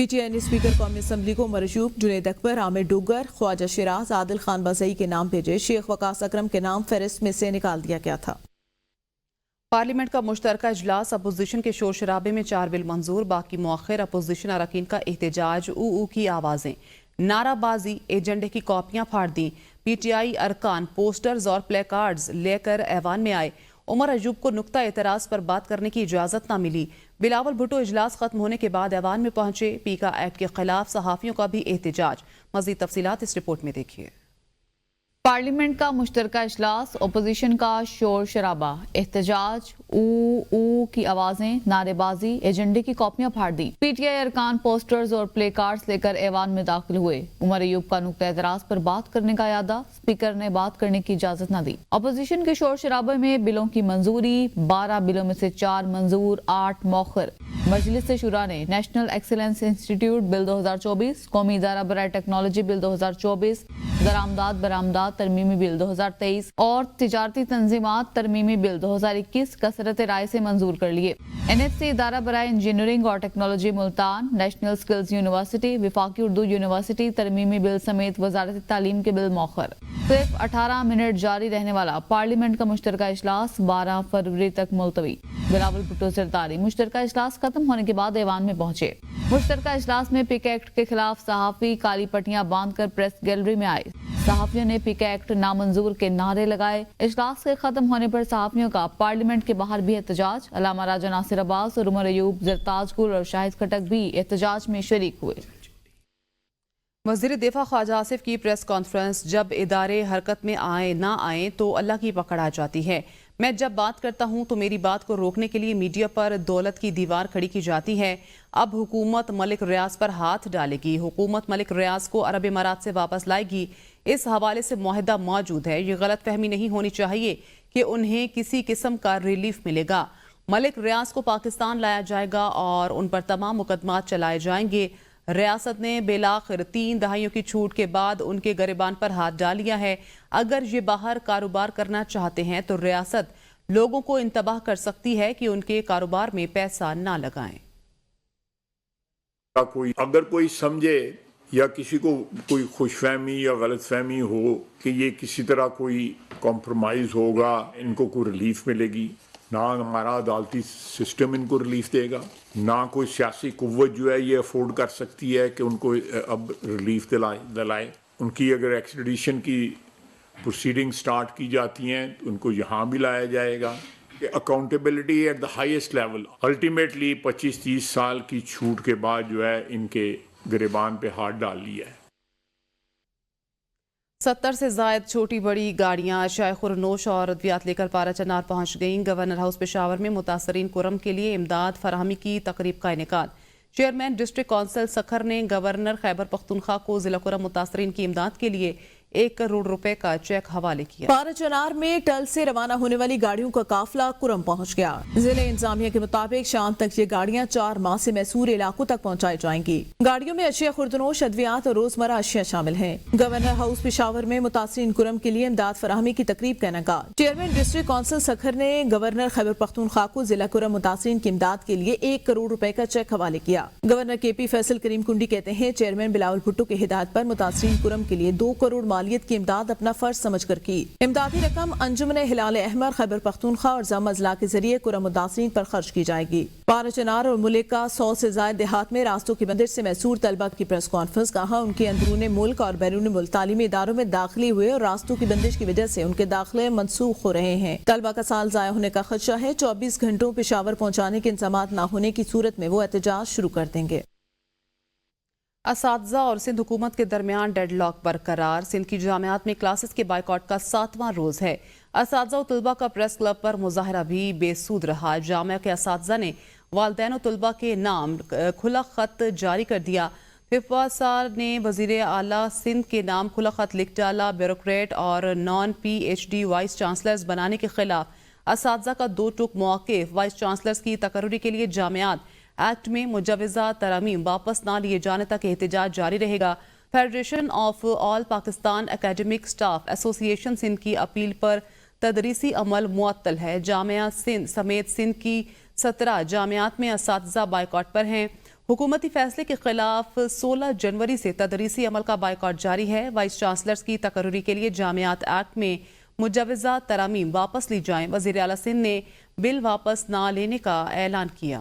PTI نے speaker قومی assembly کو عمر ایوب، جنید اکبر، عامر ڈوگر، خواجہ شیراز، عادل خان بازئی کے نام بھیجے۔ شیخ وقاص اکرم کے نام فہرست میں سے نکال دیا گیا تھا۔ پارلیمنٹ کا مشترکہ اجلاس، اپوزیشن کے شور شرابے میں 4 بل منظور، باقی مؤخر۔ اپوزیشن اراکین کا احتجاج، او کی آوازیں، نعرہ بازی، ایجنڈے کی کاپیاں پھاڑ دیں۔ PTI ارکان پوسٹرز اور پلے کارڈز لے کر ایوان میں آئے۔ عمر ایوب کو نقطہ اعتراض پر بات کرنے کی اجازت نہ ملی۔ بلاول بھٹو اجلاس ختم ہونے کے بعد ایوان میں پہنچے۔ پیکا ایکٹ کے خلاف صحافیوں کا بھی احتجاج۔ مزید تفصیلات اس رپورٹ میں دیکھیے۔ پارلیمنٹ کا مشترکہ اجلاس، اپوزیشن کا شور شرابہ، احتجاج، او کی آوازیں، نعرے بازی، ایجنڈے کی کاپیاں پھاڑ دی۔ PTI ارکان پوسٹرز اور پلے کارڈز لے کر ایوان میں داخل ہوئے۔ عمر ایوب کا نقطہ اعتراض پر بات کرنے کا ارادہ، اسپیکر نے بات کرنے کی اجازت نہ دی۔ اپوزیشن کے شور شرابے میں بلوں کی منظوری، 12 بلوں میں سے 4 منظور، 8 مؤخر۔ مجلس شورا نے نیشنل ایکسیلنس انسٹیٹیوٹ بل 2024، قومی ادارہ برائے ٹیکنالوجی بل 2024، درآمدات برآمدات ترمیمی بل 2023 اور تجارتی تنظیمات ترمیمی بل 2021 کثرت رائے سے منظور کر لیے۔ NFC ادارہ برائے انجینئرنگ اور technology Multan, national skills university, وفاقی اردو یونیورسٹی ترمیمی بل سمیت وزارت تعلیم کے بل مؤخر۔ صرف 18 منٹ جاری رہنے والا پارلیمنٹ کا مشترکہ اجلاس 12 فروری تک ملتوی۔ بلاول بھٹو زرداری مشترکہ اجلاس ختم ہونے کے بعد ایوان میں پہنچے۔ مشترکہ اجلاس میں پیکا ایکٹ کے خلاف صحافی کالی پٹیاں باندھ کر پریس گیلری میں آئے۔ صحافیوں نے پیکا ایکٹ نامنظور کے نعرے لگائے۔ اجلاس کے ختم ہونے پر صحافیوں کا پارلیمنٹ کے باہر بھی احتجاج۔ علامہ راجہ ناصر عباس اور عمر ایوب، زرتاج گل اور شاہد کھٹک بھی احتجاج میں شریک ہوئے۔ وزیر دفاع خواجہ آصف کی پریس کانفرنس، جب ادارے حرکت میں نہ آئیں تو اللہ کی پکڑ آ جاتی ہے۔ میں جب بات کرتا ہوں تو میری بات کو روکنے کے لیے میڈیا پر دولت کی دیوار کھڑی کی جاتی ہے۔ اب حکومت ملک ریاض پر ہاتھ ڈالے گی۔ حکومت ملک ریاض کو عرب امارات سے واپس لائے گی۔ اس حوالے سے معاہدہ موجود ہے۔ یہ غلط فہمی نہیں ہونی چاہیے کہ انہیں کسی قسم کا ریلیف ملے گا۔ ملک ریاض کو پاکستان لایا جائے گا اور ان پر تمام مقدمات چلائے جائیں گے۔ ریاست نے بالآخر 3 دہائیوں کی چھوٹ کے بعد ان کے گریبان پر ہاتھ ڈال لیا ہے۔ اگر یہ باہر کاروبار کرنا چاہتے ہیں تو ریاست لوگوں کو انتباہ کر سکتی ہے کہ ان کے کاروبار میں پیسہ نہ لگائیں۔ اگر کوئی سمجھے یا کسی کو کوئی خوش فہمی یا غلط فہمی ہو کہ یہ کسی طرح کوئی کمپرومائز ہوگا، ان کو کوئی ریلیف ملے گی، نہ ہمارا عدالتی سسٹم ان کو ریلیف دے گا، نہ کوئی سیاسی قوت جو ہے یہ افورڈ کر سکتی ہے کہ ان کو اب ریلیف دلائے۔ ان کی اگر ایکسٹریڈیشن کی پروسیڈنگ سٹارٹ کی جاتی ہیں تو ان کو یہاں بھی لایا جائے گا۔ Accountability at the highest level, ultimately 25-30 سال کی چھوٹ کے بعد جو ہے ان کے گریبان پہ ہاتھ ڈال لیا ہے۔ 70 سے زائد چھوٹی بڑی گاڑیاں شائع خورنوش اور ادویات لے کر پارا چنار پہنچ گئیں۔ گورنر ہاؤس پشاور میں متاثرین کرم کے لیے امداد فراہمی کی تقریب کا انعقاد۔ چیئرمین ڈسٹرکٹ کونسل سکھر نے گورنر خیبر پختونخوا کو ضلع کرم متاثرین کی امداد کے لیے 1 کروڑ روپے کا چیک حوالے کیا۔ پارا چنار میں ٹل سے روانہ ہونے والی گاڑیوں کا قافلہ کرم پہنچ گیا۔ ضلع انتظامیہ کے مطابق شام تک یہ گاڑیاں 4 ماہ سے محصور علاقوں تک پہنچائی جائیں گی۔ گاڑیوں میں اشیاء خوردنوش، ادویات اور روزمرہ اشیاء شامل ہیں۔ گورنر ہاؤس پشاور میں متاثرین کرم کے لیے امداد فراہمی کی تقریب کا انعقاد۔ چیئرمین ڈسٹرکٹ کونسل سکھر نے گورنر خیبر پختونخوا کو ضلع کرم متاثرین کی امداد کے لیے 1 کروڑ روپے کا چیک حوالے کیا۔ گورنر KP فیصل کریم کنڈی کہتے ہیں چیئرمین بلاول بھٹو کی ہدایت پر متاثرین کرم کے لیے 2 کروڑ مالیت کی امداد اپنا فرض سمجھ کر کی۔ امدادی رقم انجمن ہلال احمر خیبر پختونخوا اور زم اضلاع کے ذریعے کرم متاثرین پر خرچ کی جائے گی۔ پارا چنار اور ملک کا 100 سے زائد دیہات میں راستوں کی بندش سے محصور طلبہ کی پریس کانفرنس، کہا ان کے اندرون ملک اور بیرون ملک تعلیمی اداروں میں داخلے ہوئے اور راستوں کی بندش کی وجہ سے ان کے داخلے منسوخ ہو رہے ہیں۔ طلبہ کا سال ضائع ہونے کا خدشہ ہے۔ 24 گھنٹوں پشاور پہنچانے کے انتظامات نہ ہونے کی صورت میں وہ احتجاج شروع کر دیں گے۔ اساتذہ اور سندھ حکومت کے درمیان ڈیڈ لاک برقرار۔ سندھ کی جامعات میں کلاسز کے بائیکاٹ کا 7واں روز ہے۔ اساتذہ و طلبہ کا پریس کلب پر مظاہرہ بھی بے سود رہا۔ جامعہ کے اساتذہ نے والدین و طلبہ کے نام کھلا خط جاری کر دیا۔ ففا نے وزیر اعلیٰ سندھ کے نام کھلا خط لکھ ڈالا۔ بیوروکریٹ اور نان PhD وائس چانسلرز بنانے کے خلاف اساتذہ کا 2 ٹوک موقف۔ وائس چانسلرز کی تقرری کے لیے جامعات ایکٹ میں مجوزہ ترامیم واپس نہ لیے جانے تک احتجاج جاری رہے گا۔ Federation of all Pakistan academic staff association Sindh کی اپیل پر تدریسی عمل معطل ہے۔ جامعہ سندھ سمیت سندھ کی 17 جامعات میں اساتذہ بائیکاٹ پر ہیں۔ حکومتی فیصلے کے خلاف 16 جنوری سے تدریسی عمل کا بائیکاٹ جاری ہے۔ وائس چانسلرز کی تقرری کے لیے جامعات ایکٹ میں مجوزہ ترامیم واپس لی جائیں۔ وزیر اعلیٰ سندھ نے بل واپس نہ لینے کا اعلان کیا۔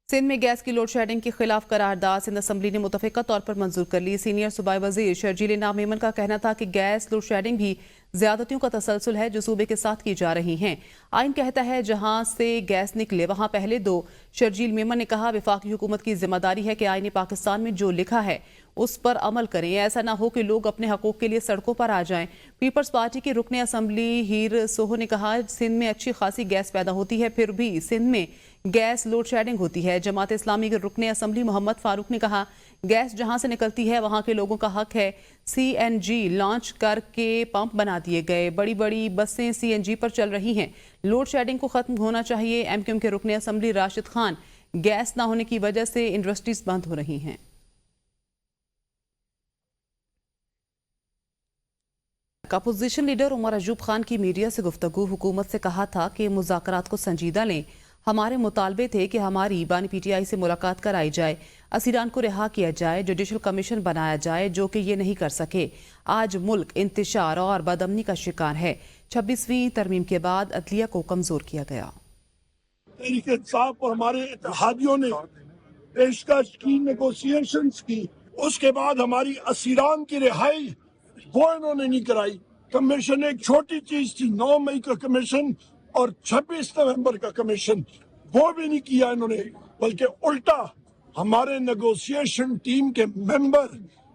سندھ میں گیس کی لوڈ شیڈنگ کے خلاف قرارداد سندھ اسمبلی نے متفقہ طور پر منظور کر لی۔ سینئر صوبائی وزیر شرجیل انعام میمن کا کہنا تھا کہ گیس لوڈ شیڈنگ بھی زیادتیوں کا تسلسل ہے جو صوبے کے ساتھ کی جا رہی ہیں۔ آئین کہتا ہے جہاں سے گیس نکلے وہاں پہلے دو۔ شرجیل میمن نے کہا وفاقی حکومت کی ذمہ داری ہے کہ آئین پاکستان میں جو لکھا ہے اس پر عمل کریں، ایسا نہ ہو کہ لوگ اپنے حقوق کے لیے سڑکوں پر آ جائیں۔ پیپلز پارٹی کے رکن اسمبلی ہیر سوہو نے کہا سندھ میں اچھی خاصی گیس پیدا ہوتی ہے پھر بھی سندھ میں گیس لوڈ شیڈنگ ہوتی ہے۔ جماعت اسلامی کے رکن اسمبلی محمد فاروق نے کہا گیس جہاں سے نکلتی ہے وہاں کے لوگوں کا حق ہے۔ CNG لانچ کر کے پمپ بنا دیے گئے، بڑی بڑی بسیں CNG پر چل رہی ہیں۔ لوڈ شیڈنگ کو ختم ہونا چاہیے۔ MQM کے رکن اسمبلی راشد خان گیس نہ ہونے کی وجہ سے انڈسٹریز بند ہو رہی ہیں۔ اپوزیشن لیڈر عمر ایوب خان کی میڈیا سے گفتگو۔ حکومت سے کہا تھا کہ مذاکرات کو سنجیدہ لیں۔ ہمارے مطالبے تھے کہ ہماری بانی PTI سے ملاقات کرائی جائے، اسیران کو رہا کیا جائے، جوڈیشل کمیشن بنایا جائے جو کہ یہ نہیں کر سکے۔ آج ملک انتشار اور بدامنی کا شکار ہے۔ 26ویں ترمیم کے بعد عدلیہ کو کمزور کیا گیا۔ تحریک انصاف اور ہمارے اتحادیوں نے پیشکش کی، نیگوسیشنز کی، اس کے بعد ہماری اسیران کی رہائی وہ انہوں نے نہیں کرائی۔ کمیشن ایک چھوٹی چیز تھی، 9 مئی کا کمیشن اور 26 نومبر کا کمیشن، وہ بھی نہیں کیا انہوں نے، بلکہ الٹا ہمارے نیگوسیشن ٹیم کے ممبر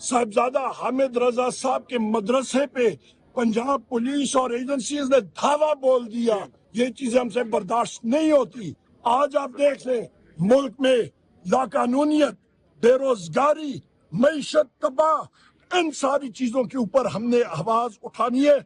صاحبزادہ حامد رضا صاحب کے مدرسے پہ پنجاب پولیس اور ایجنسیز نے دھاوا بول دیا۔ یہ چیزیں ہم سے برداشت نہیں ہوتی۔ آج آپ دیکھ لیں ملک میں لاقانونیت، بے روزگاری، معیشت تباہ، ان ساری چیزوں کے اوپر ہم نے آواز اٹھانی ہے۔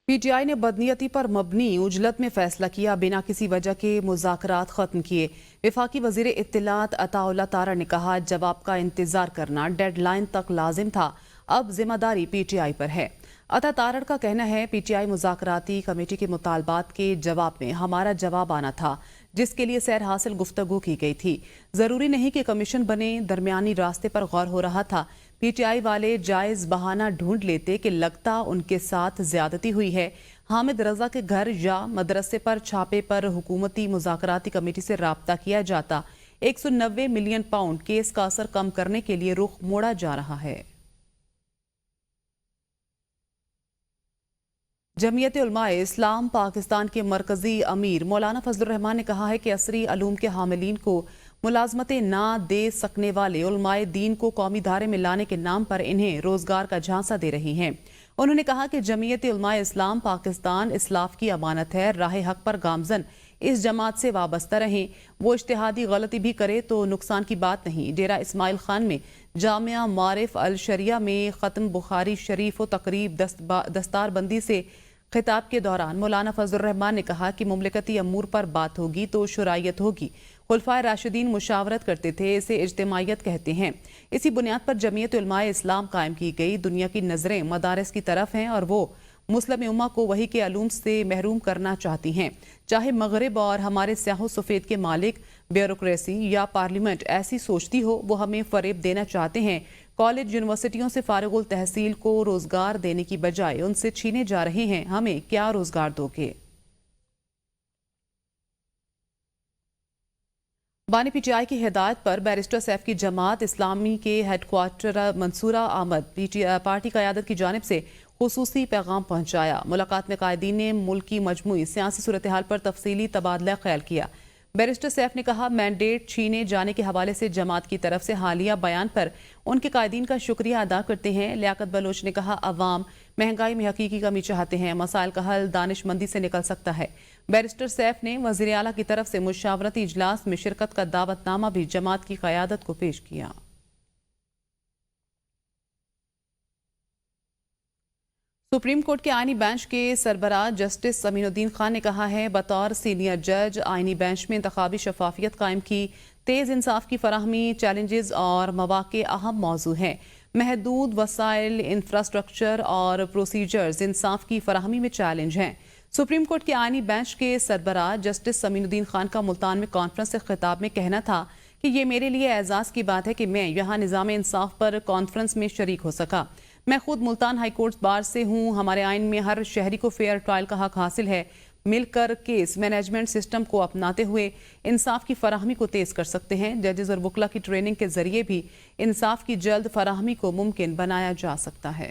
PTI نے بدنیتی پر مبنی عجلت میں فیصلہ کیا، بنا کسی وجہ کے مذاکرات ختم کیے۔ وفاقی وزیر اطلاعات عطا اللہ تارڑ نے کہا جواب کا انتظار کرنا ڈیڈ لائن تک لازم تھا، اب ذمہ داری PTI پر ہے۔ عطا تارڑ کا کہنا ہے PTI مذاکراتی کمیٹی کے مطالبات کے جواب میں ہمارا جواب آنا تھا جس کے لیے سیر حاصل گفتگو کی گئی تھی۔ ضروری نہیں کہ کمیشن بنے، درمیانی راستے پر غور ہو رہا تھا۔ PTI والے جائز بہانہ ڈھونڈ لیتے کہ لگتا ان کے ساتھ زیادتی ہوئی ہے۔ حامد رضا کے گھر یا مدرسے پر چھاپے پر حکومتی مذاکراتی کمیٹی سے رابطہ کیا جاتا۔ 190 ملین پاؤنڈ کیس کا اثر کم کرنے کے لیے رخ موڑا جا رہا ہے۔ جمعیت علماء اسلام پاکستان کے مرکزی امیر مولانا فضل الرحمان نے کہا ہے کہ عصری علوم کے حاملین کو ملازمتیں نہ دے سکنے والے علماء دین کو قومی دھارے میں لانے کے نام پر انہیں روزگار کا جھانسا دے رہی ہیں۔ انہوں نے کہا کہ جمعیت علماء اسلام پاکستان اسلاف کی امانت ہے، راہ حق پر گامزن اس جماعت سے وابستہ رہیں۔ وہ اجتہادی غلطی بھی کرے تو نقصان کی بات نہیں۔ ڈیرہ اسماعیل خان میں جامعہ معارف الشریعہ میں ختم بخاری شریف و تقریب دستار بندی سے خطاب کے دوران مولانا فضل الرحمان نے کہا کہ مملکتی امور پر بات ہوگی تو شرائعیت ہوگی۔ خلفائے راشدین مشاورت کرتے تھے، اسے اجتماعیت کہتے ہیں۔ اسی بنیاد پر جمعیت علماء اسلام قائم کی گئی۔ دنیا کی نظریں مدارس کی طرف ہیں اور وہ مسلم امہ کو وحی کے علوم سے محروم کرنا چاہتی ہیں۔ چاہے مغرب اور ہمارے سیاہ و سفید کے مالک، بیوروکریسی یا پارلیمنٹ ایسی سوچتی ہو، وہ ہمیں فریب دینا چاہتے ہیں۔ کالج یونیورسٹیوں سے فارغ التحصیل کو روزگار دینے کی بجائے ان سے چھینے جا رہے ہیں۔ ہمیں کیا روزگار دو گے؟ بانی PTI کی ہدایت پر بیرسٹر سیف کی جماعت اسلامی کے ہیڈ کوارٹر منصورہ احمد پارٹی قیادت کی جانب سے خصوصی پیغام پہنچایا۔ ملاقات میں قائدین نے ملکی مجموعی سیاسی صورتحال پر تفصیلی تبادلہ خیال کیا۔ بیرسٹر سیف نے کہا مینڈیٹ چھینے جانے کے حوالے سے جماعت کی طرف سے حالیہ بیان پر ان کے قائدین کا شکریہ ادا کرتے ہیں۔ لیاقت بلوچ نے کہا عوام مہنگائی میں حقیقی کمی چاہتے ہیں، مسائل کا حل دانش مندی سے نکل سکتا ہے۔ بیرسٹر سیف نے وزیر اعلیٰ کی طرف سے مشاورتی اجلاس میں شرکت کا دعوت نامہ بھی جماعت کی قیادت کو پیش کیا۔ سپریم کورٹ کے آئینی بینچ کے سربراہ جسٹس امین الدین خان نے کہا ہے بطور سینئر جج آئینی بینچ میں انتخابی شفافیت قائم کی، تیز انصاف کی فراہمی، چیلنجز اور مواقع اہم موضوع ہیں۔ محدود وسائل، انفراسٹرکچر اور پروسیجرز انصاف کی فراہمی میں چیلنج ہیں۔ سپریم کورٹ کے آئینی بینچ کے سربراہ جسٹس سمین الدین خان کا ملتان میں کانفرنس سے خطاب میں کہنا تھا کہ یہ میرے لیے اعزاز کی بات ہے کہ میں یہاں نظام انصاف پر کانفرنس میں شریک ہو سکا۔ میں خود ملتان ہائی کورٹ بار سے ہوں۔ ہمارے آئین میں ہر شہری کو فیئر ٹرائل کا حق حاصل ہے۔ مل کر کیس مینجمنٹ سسٹم کو اپناتے ہوئے انصاف کی فراہمی کو تیز کر سکتے ہیں۔ ججز اور وکلا کی ٹریننگ کے ذریعے بھی انصاف کی جلد فراہمی کو ممکن بنایا جا سکتا ہے۔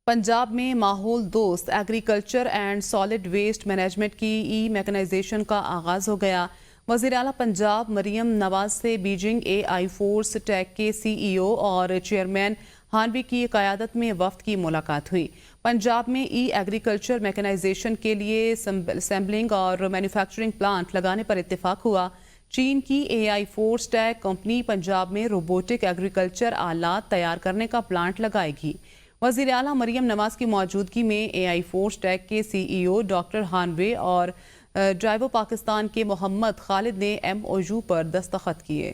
پنجاب میں ماحول دوست agriculture and solid waste management کی ای میکنائزیشن کا آغاز ہو گیا۔ وزیر اعلیٰ پنجاب مریم نواز سے بیجنگ AI فورس ٹیک کے CEO اور چیئرمین ہانوی کی قیادت میں وفد کی ملاقات ہوئی۔ پنجاب میں ای ایگریکلچر میکنائزیشن کے لیے اسمبلنگ اور مینوفیکچرنگ پلانٹ لگانے پر اتفاق ہوا۔ چین کی AI force tech company Punjab میں روبوٹک ایگریکلچر آلات تیار کرنے کا پلانٹ لگائے گی۔ وزیر اعلیٰ مریم نواز کی موجودگی میں AI فورس ٹیک کے CEO ڈاکٹر ہانوے اور ڈرائیو پاکستان کے محمد خالد نے MOU پر دستخط کیے۔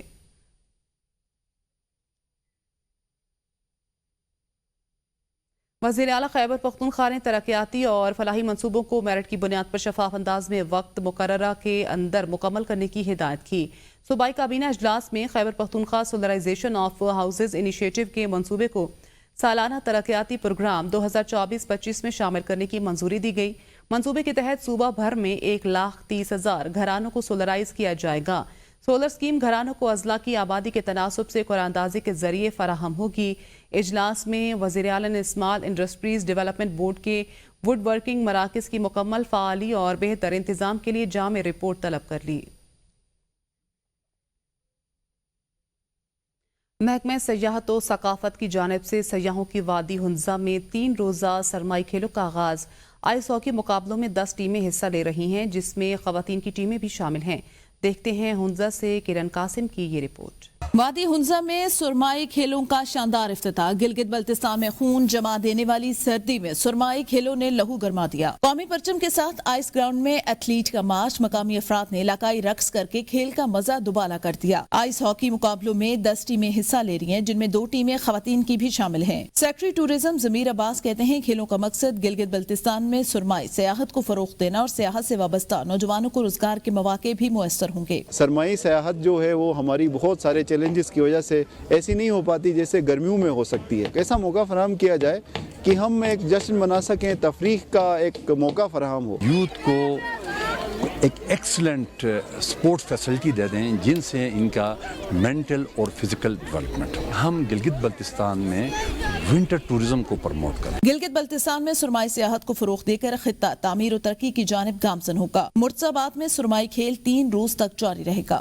وزیر اعلیٰ خیبر پختونخوا نے ترقیاتی اور فلاحی منصوبوں کو میرٹ کی بنیاد پر شفاف انداز میں وقت مقررہ کے اندر مکمل کرنے کی ہدایت کی۔ صوبائی کابینہ اجلاس میں Khyber Pakhtunkhwa solarization of houses initiative کے منصوبے کو سالانہ ترقیاتی پروگرام 2024-25 میں شامل کرنے کی منظوری دی گئی۔ منصوبے کے تحت صوبہ بھر میں 1,30,000 گھرانوں کو سولرائز کیا جائے گا۔ سولر اسکیم گھرانوں کو اضلاع کی آبادی کے تناسب سے قرعہ اندازی کے ذریعے فراہم ہوگی۔ اجلاس میں وزیر اعلیٰ نے اسمال انڈسٹریز ڈیولپمنٹ بورڈ کے ووڈ ورکنگ مراکز کی مکمل فعالی اور بہتر انتظام کے لیے جامع رپورٹ طلب کر لی۔ محکمہ سیاحت و ثقافت کی جانب سے سیاحوں کی وادی ہنزا میں 3 روزہ سرمائی کھیلوں کا آغاز۔ آئس ہاکی مقابلوں میں 10 ٹیمیں حصہ لے رہی ہیں، جس میں خواتین کی ٹیمیں بھی شامل ہیں۔ دیکھتے ہیں ہنزا سے کرن قاسم کی یہ رپورٹ۔ وادی ہنزا میں سرمائی کھیلوں کا شاندار افتتاح۔ گلگت بلتستان میں خون جما دینے والی سردی میں سرمائی کھیلوں نے لہو گرما دیا۔ قومی پرچم کے ساتھ آئس گراؤنڈ میں ایتھلیٹ کا مارچ، مقامی افراد نے علاقائی رقص کر کے کھیل کا مزہ دوبالا کر دیا۔ آئس ہاکی مقابلوں میں 10 ٹیمیں حصہ لے رہی ہیں، جن میں 2 ٹیمیں خواتین کی بھی شامل ہیں۔ سیکرٹری ٹورزم ضمیر عباس کہتے ہیں کھیلوں کا مقصد گلگت بلتستان میں سرمائی سیاحت کو فروغ دینا اور سیاحت سے وابستہ نوجوانوں کو روزگار کے مواقع بھی میسر ہوں گے۔ سرمائی سیاحت جو ہے وہ ہماری بہت سارے چیلنجز کی وجہ سے ایسی نہیں ہو پاتی جیسے گرمیوں میں ہو سکتی ہے۔ ایسا موقع فراہم کیا جائے کہ ہم ایک جشن منا سکیں، تفریح کا ایک موقع فراہم ہو۔ یوتھ کو ایک ایکسلنٹ سپورٹ فیسلٹی دے دیں جن سے ان کا مینٹل اور فزیکل ڈیولپمنٹ ہو۔ ہم گلگت بلتستان میں ونٹر ٹورزم کو پروموٹ کریں۔ گلگت بلتستان میں سرمائی سیاحت کو فروغ دے کر خطہ تعمیر و ترقی کی جانب گامزن ہوگا۔ مرتضی آباد میں سرمائی کھیل 3 روز تک جاری رہے گا۔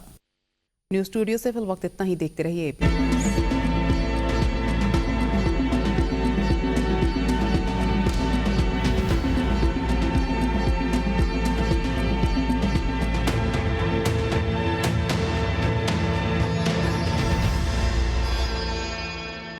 نیوز اسٹوڈیو سے فی الوقت اتنا ہی، دیکھتے رہیے